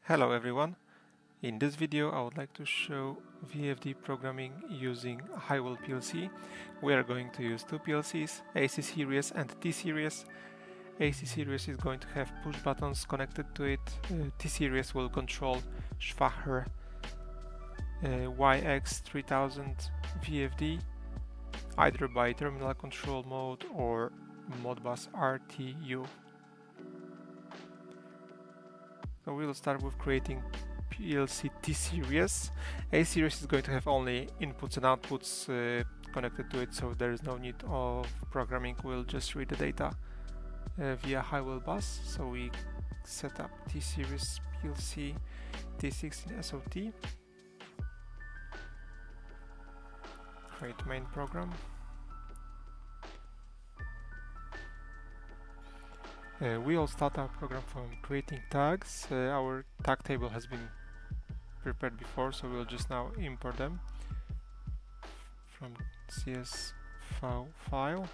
Hello everyone. In this video I would like to show VFD programming using Haiwell PLC. We are going to use two PLCs, AC series and T series. AC series is going to have push buttons connected to it. T series will control Schwahr YX3000 VFD either by terminal control mode or Modbus RTU. So we'll start with creating PLC T series. A series is going to have only inputs and outputs connected to it, so there is no need of programming. We'll just read the data via Haiwell bus. So we set up T series PLC T16S0T. Create main program. We'll start our program from creating tags. Our tag table has been prepared before, so we'll just now import them from CSV file.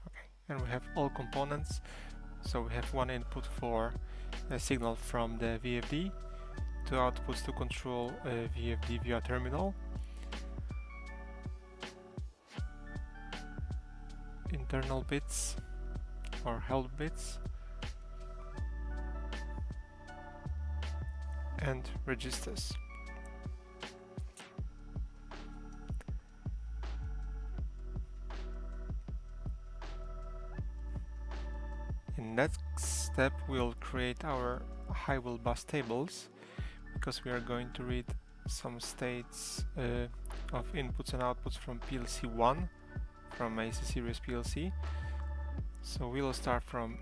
Okay, and we have all components. So we have one input for a signal from the VFD, two outputs to control VFD via terminal, internal bits or help bits, and registers. In next step we'll create our Haiwell bus tables, because we are going to read some states of inputs and outputs from PLC 1 from AC series PLC. So we'll start from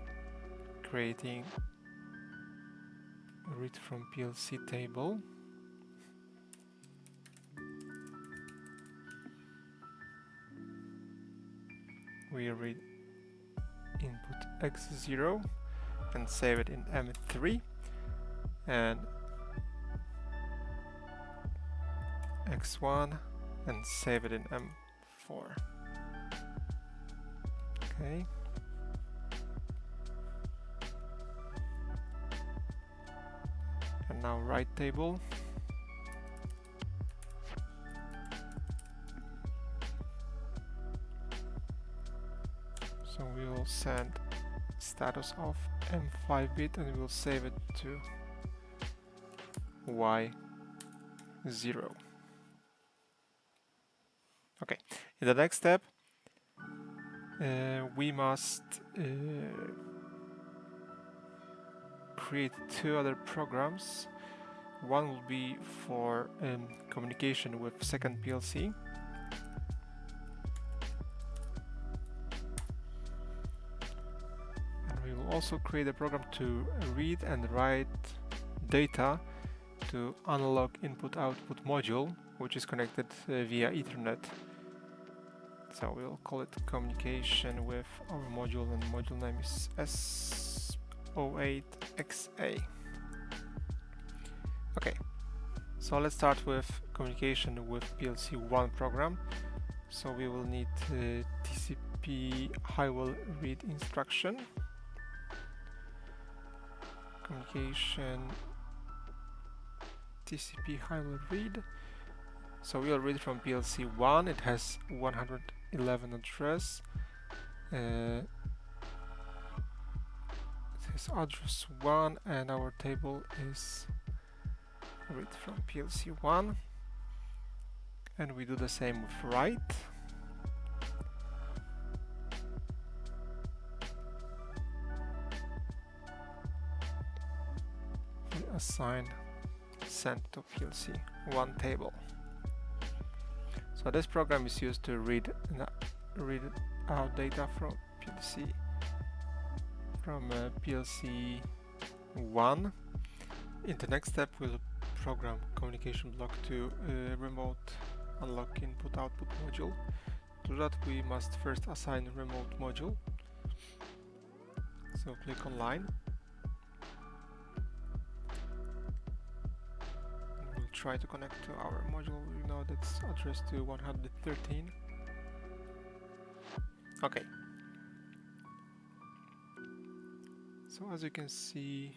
creating a read from PLC table. We read input X0 and save it in M3, and X1 and save it in M4. Okay. And now write table. So we will send status of M5 bit and we will save it to Y0. Okay, in the next step we must create two other programs. One will be for communication with second PLC. And we will also create a program to read and write data to analog input-output module, which is connected via Ethernet. So we'll call it communication with our module, and module name is S08XA. Okay, so let's start with communication with PLC 1 program. So we will need TCP Haiwell read instruction. Communication TCP Haiwell read. So we'll read from PLC 1. It has 111 address. It has address 1, and our table is read from PLC 1. And we do the same with write. We assign send to PLC 1 table. So this program is used to read out data from PLC 1. In the next step we'll program communication block to remote unlock input-output module. To do that we must first assign remote module. So click on line. We'll try to connect to our module. We know that's addressed to 113. Okay. So as you can see,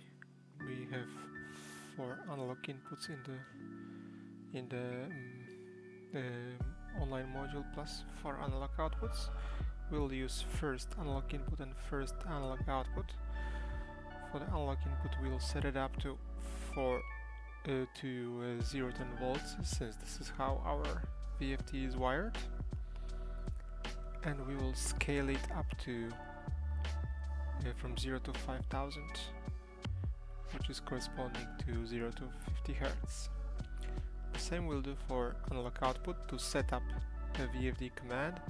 we have 4 analog inputs in the online module plus 4 analog outputs. We'll use first analog input and first analog output. For the analog input, we'll set it up to 0 to 10 volts, since this is how our VFD is wired, and we will scale it up to from 0 to 5000, which is corresponding to 0 to 50 Hertz. The same we'll do for analog output to set up a VFD command,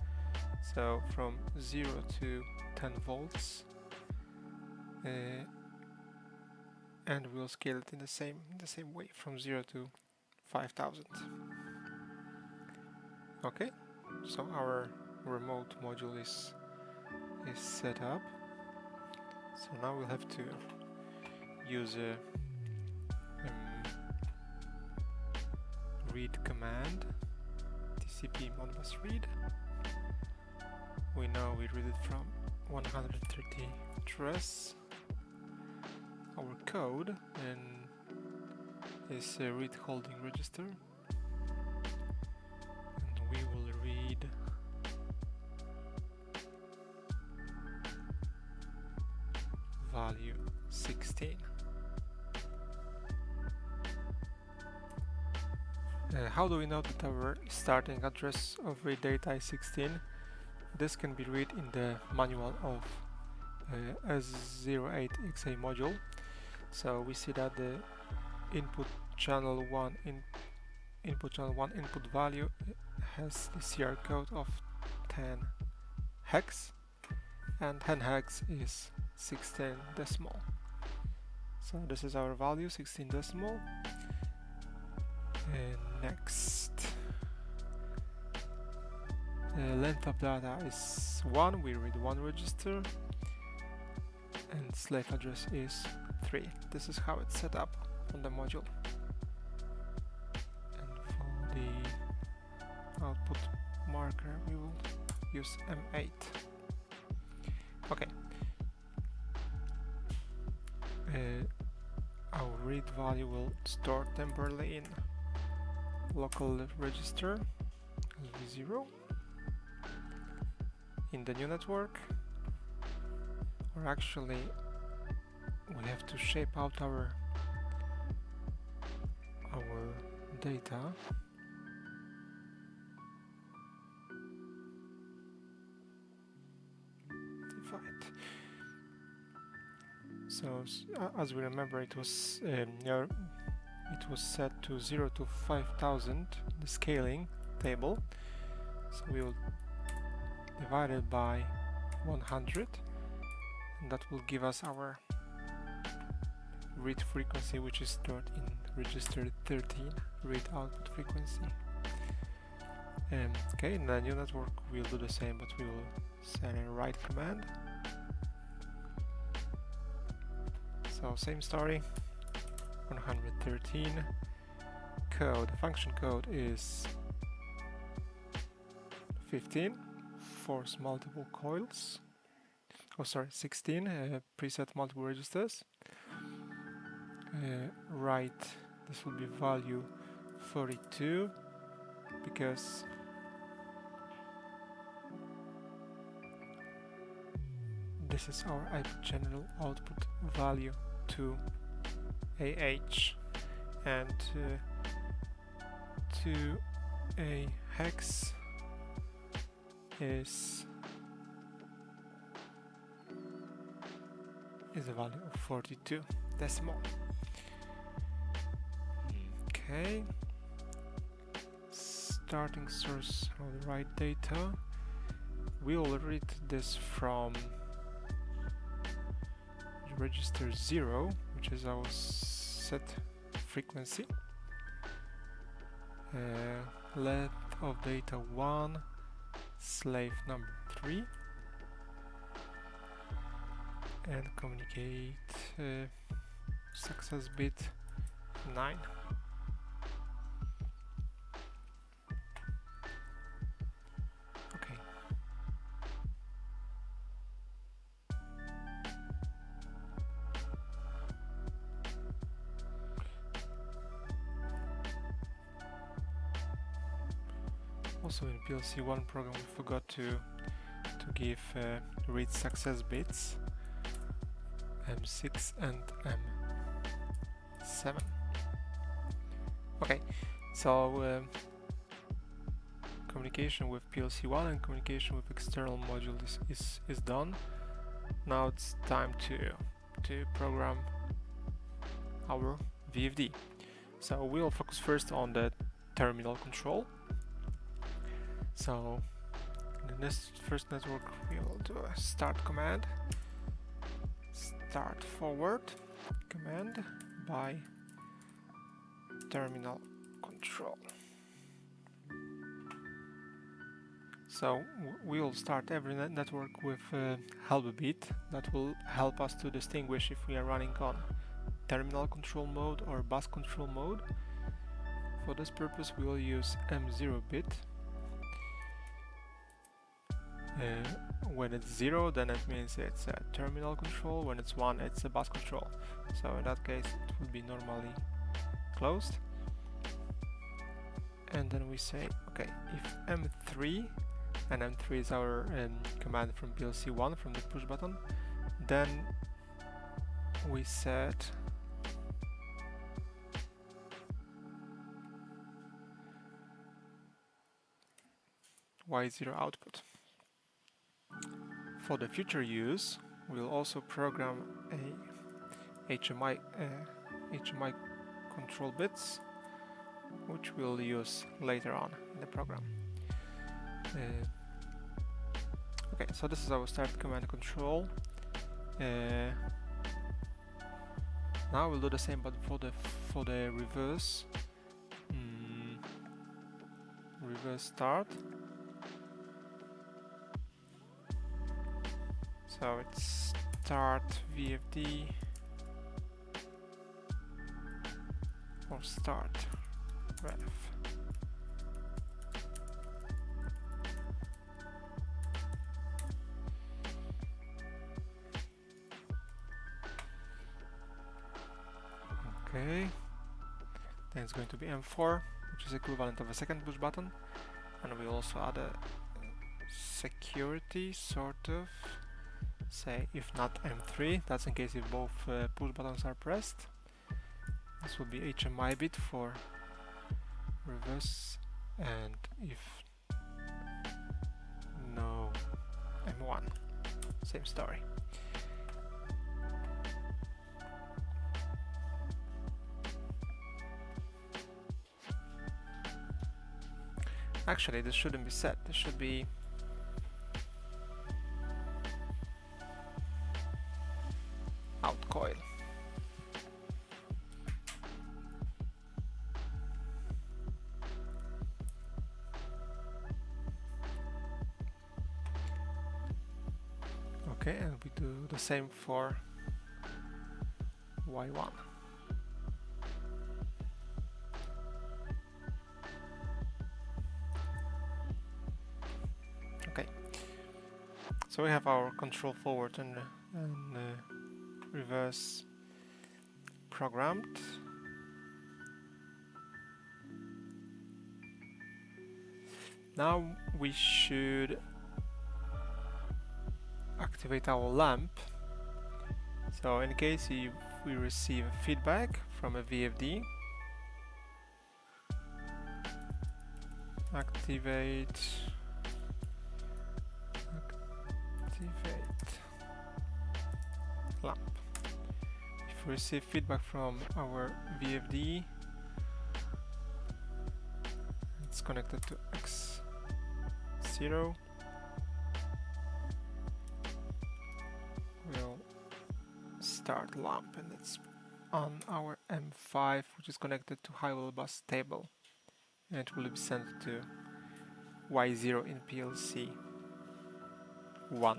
so from 0 to 10 volts, and we'll scale it in the same way from 0 to 5000. Okay, so our remote module is set up. So now we'll have to use a read command, TCP Modbus read. We know we read it from 130 address. Our code is a read holding register, and we will read value 16. How do we know that our starting address of read data is 16? This can be read in the manual of S08XA module. So we see that the input channel 1 input value has the CR code of 10 hex, and 10 hex is 16 decimal. So this is our value, 16 decimal. Next, length of data is 1, we read 1 register, and slave address is 3. This is how it's set up on the module. And for the output marker, we will use M8. Okay. Our read value will store temporarily in local register V0 in the new network, or actually we have to shape out our data. Divide. So as we remember, it was set to 0 to 5000, the scaling table. So we will divide it by 100, and that will give us our read frequency, which is stored in register 13, read output frequency. Okay, in the new network we'll do the same, but we will send a write command. So same story, 113. Code, function code is 15, force multiple coils. Oh, sorry, 16, preset multiple registers. Write, this will be value 42, because this is our IP channel output value to AH, and to a hex is a value of 42 decimal. Okay, starting source of the write data, we will read this from register 0, which is our set frequency. Length of data 1, slave number 3, and communicate success bit 9. Okay. Also in PLC1 program we forgot to give read success bits M6 and M7. Okay, so communication with PLC1 and communication with external module is done. Now it's time to program our VFD. So we'll focus first on the terminal control. So in this first network we'll do a start command, start forward command by terminal control. So we'll start every network with a help bit that will help us to distinguish if we are running on terminal control mode or bus control mode. For this purpose we will use M0 bit. When it's 0, then it means it's a terminal control. When it's 1, it's a bus control. So in that case it will be normally closed. And then we say, okay, if M3, and M3 is our command from PLC1, from the push button, then we set Y0 output. For the future use, we'll also program a HMI control bits, which we'll use later on in the program. Okay, so this is our start command control. Now we'll do the same, but for the reverse start. So it's start VFD or start ref. Okay, then it's going to be M4, which is equivalent of a second push button, and we also add a security sort of, say if not M3, that's in case if both push buttons are pressed. This will be HMI bit for reverse, and if no, M1, same story. Actually, this shouldn't be set. This should be out coil. Okay, and we do the same for Y1. Okay, so we have our control forward and reverse programmed. Now we should activate our lamp. So in case if we receive feedback from a VFD, activate lamp. If we receive feedback from our VFD, it's connected to X0. We'll start lamp, and it's on our M5, which is connected to Haiwell bus table, and it will be sent to Y0 in PLC 1.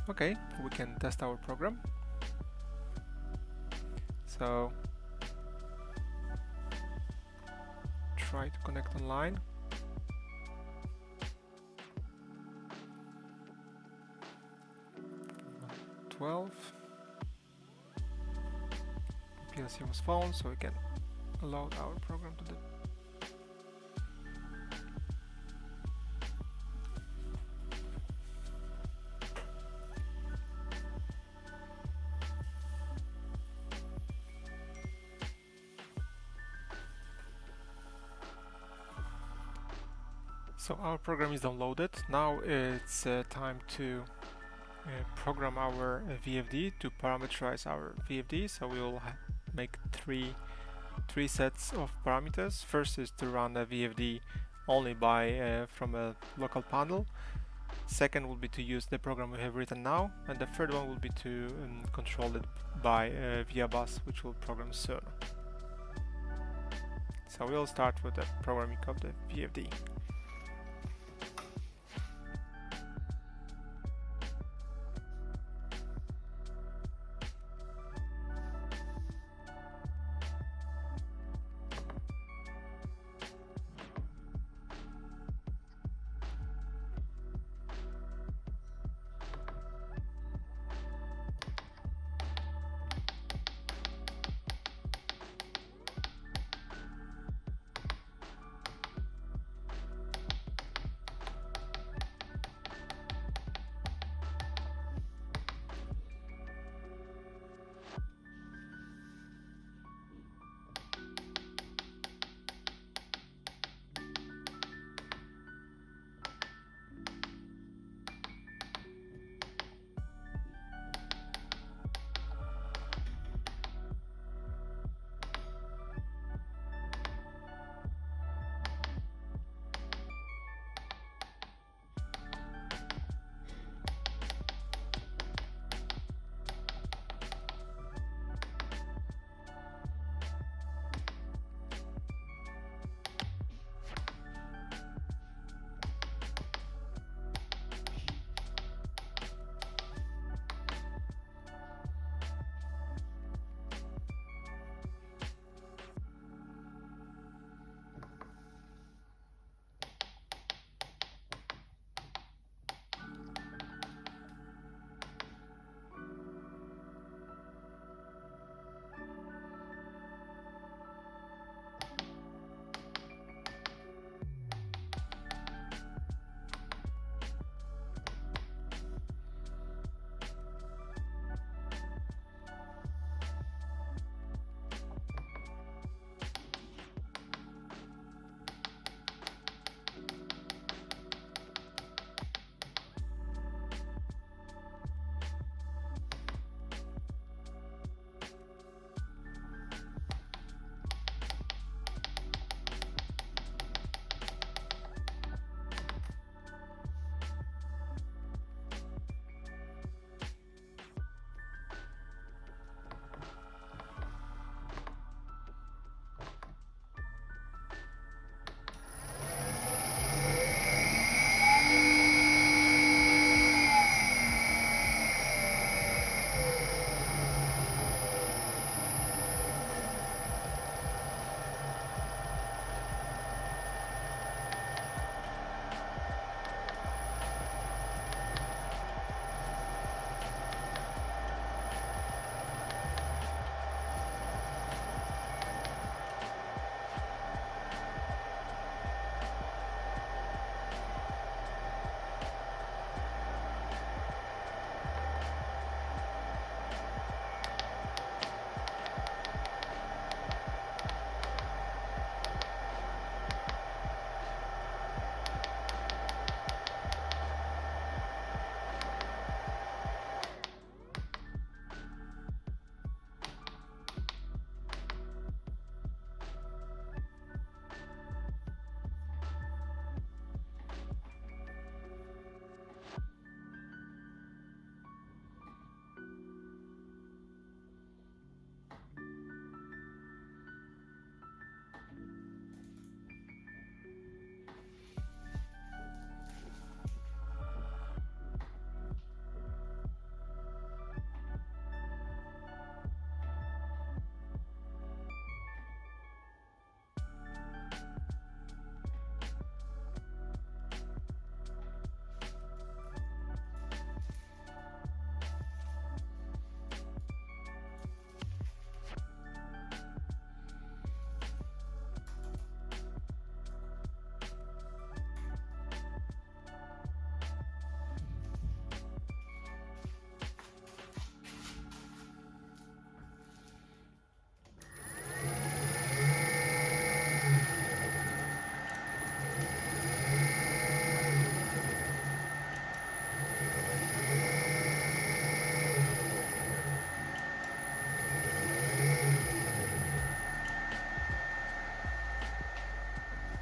Okay, we can test our program. So try to connect online. PLC was found, so we can load our program to the So our program is downloaded. Now it's time to program our VFD to parameterize our VFD. So we will make three sets of parameters. First is to run a VFD only by from a local panel. Second will be to use the program we have written now, and the third one will be to control it by via bus, which we'll program soon. So we'll start with the programming of the VFD.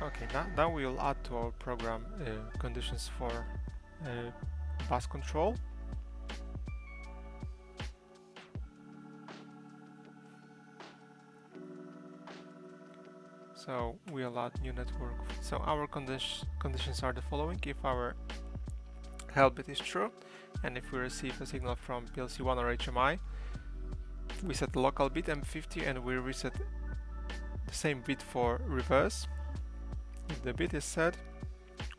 Okay, now we will add to our program conditions for bus control. So we'll add new network. So our conditions are the following: if our help bit is true, and if we receive a signal from PLC1 or HMI, we set the local bit M50 and we reset the same bit for reverse. If the bit is set,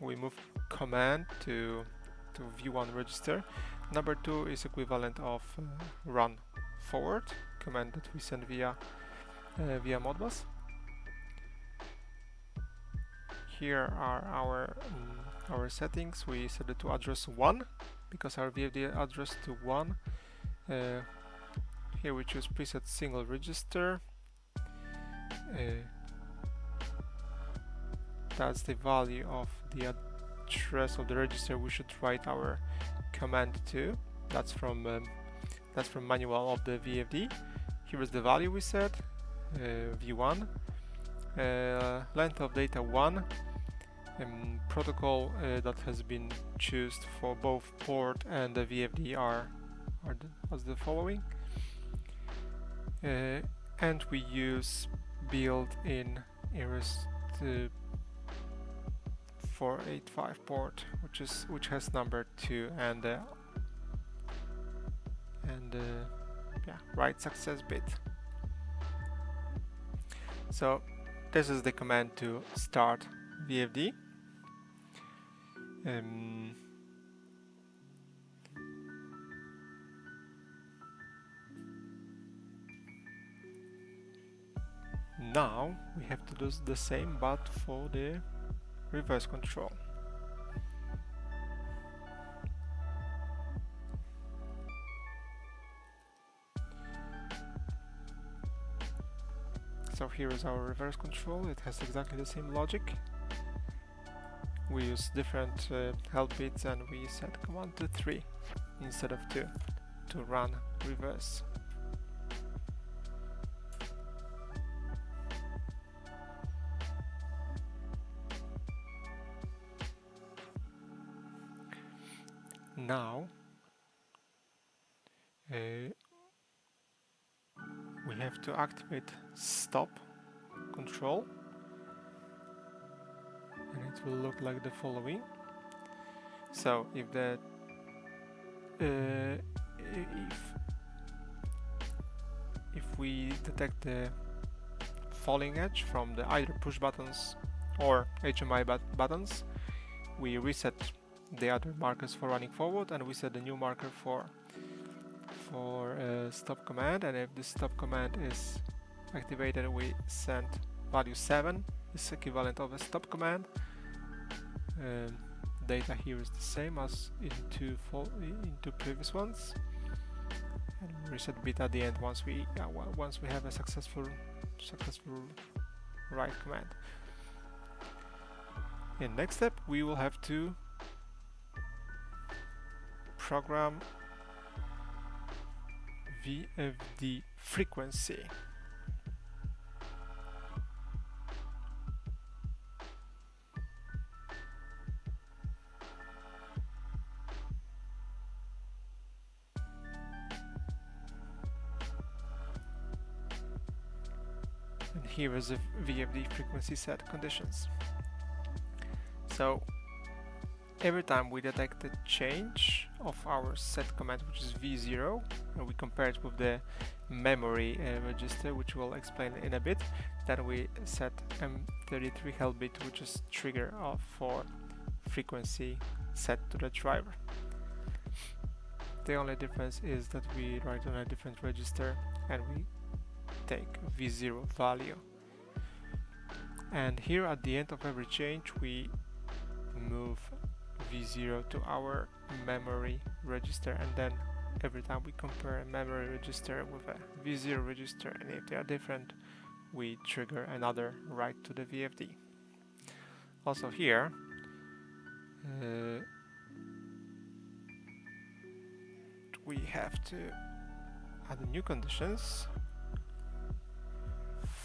we move command to V1 register. Number 2 is equivalent of run forward command that we send via Modbus. Here are our settings. We set it to address 1 because our VFD address to 1. Here we choose preset single register. That's the value of the address of the register we should write our command to. That's from manual of the VFD. Here is the value we set, V1. Length of data 1. Protocol that has been chosen for both port and the VFD are the following. And we use built-in RS485 port, which has number 2 and write success bit. So this is the command to start VFD. Now we have to do the same but for the reverse control. So here is our reverse control. It has exactly the same logic. We use different help bits and we set command to 3 instead of 2 to run reverse. Now we have to activate stop control, and it will look like the following. So if the if we detect the falling edge from the either push buttons or HMI buttons, we reset the other markers for running forward and we set the new marker for stop command, and if the stop command is activated we send value 7, is equivalent of a stop command. Data here is the same as in two previous ones, and we reset bit at the end once we have a successful write command. In next step we will have to program VFD frequency. And here is the VFD frequency set conditions. So every time we detect a change of our set command, which is V0, and we compare it with the memory register, which we'll explain in a bit, then we set M33 help bit, which is trigger for frequency set to the driver. The only difference is that we write on a different register and we take V0 value. And here at the end of every change we move V0 to our memory register, and then every time we compare a memory register with a V0 register, and if they are different we trigger another write to the VFD. Also here we have to add new conditions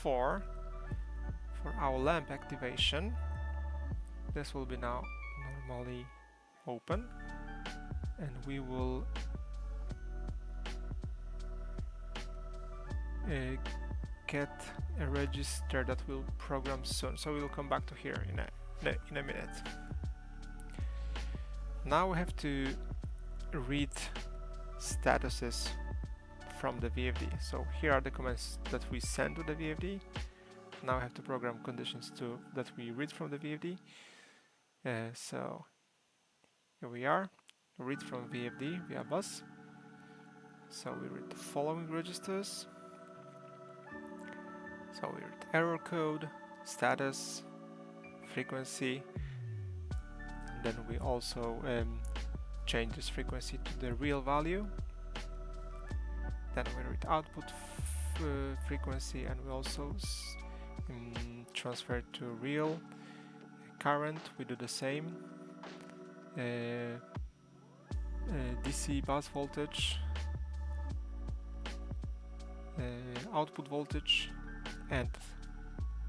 for our lamp activation. This will be now normally open, and we will get a register that will program soon. So we'll come back to here in a minute. Now we have to read statuses from the VFD. So here are the commands that we send to the VFD. Now I have to program conditions that we read from the VFD. So here we are, read from VFD via bus. So we read the following registers. So we read error code, status, frequency, and then we also change this frequency to the real value. Then we read output frequency, and we also transfer to real current. We do the same. DC bus voltage, output voltage, and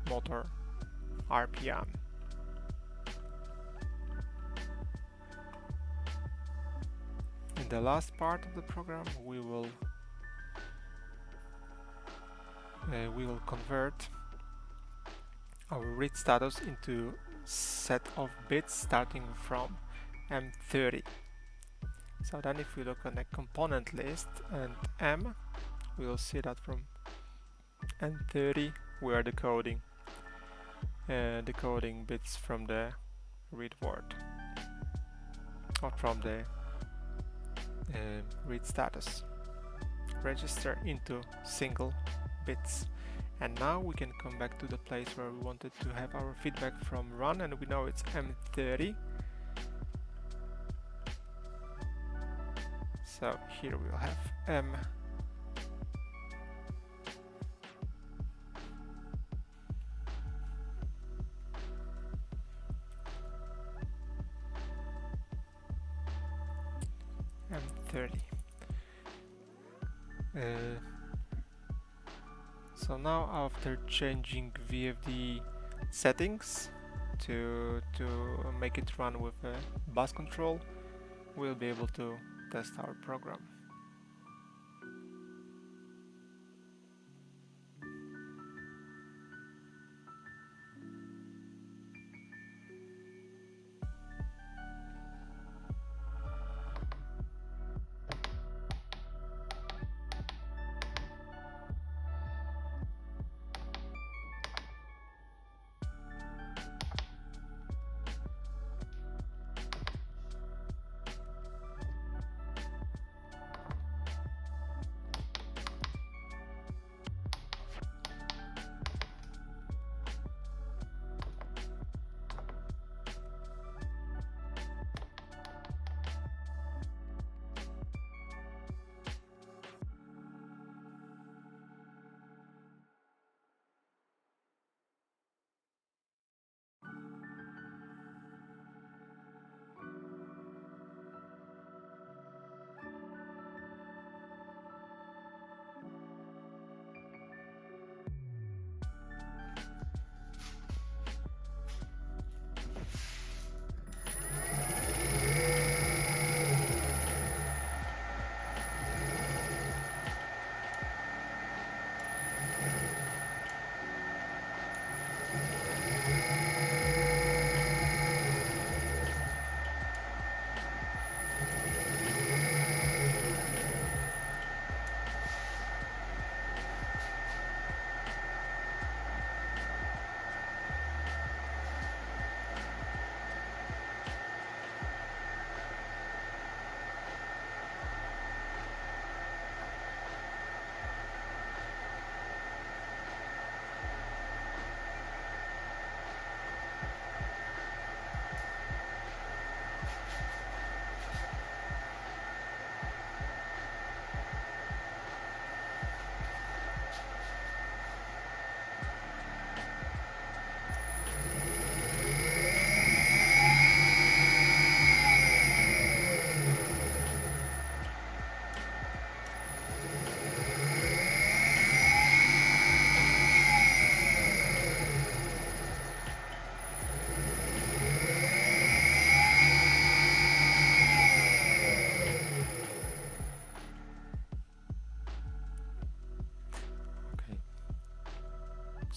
motor RPM. In the last part of the program, we will convert our read status into set of bits starting from M30. So then if we look on the component list and M, we will see that from M30 we are decoding bits from the read word or from the read status register into single bits. And now we can come back to the place where we wanted to have our feedback from run, and we know it's M30. So here we'll have M M30. So now after changing VFD settings to make it run with a bus control, we'll be able to test our program.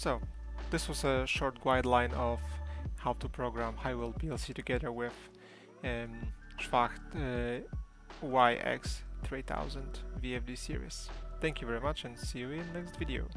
So this was a short guideline of how to program Haiwell PLC together with Schwahr YX3000 VFD series. Thank you very much and see you in the next video.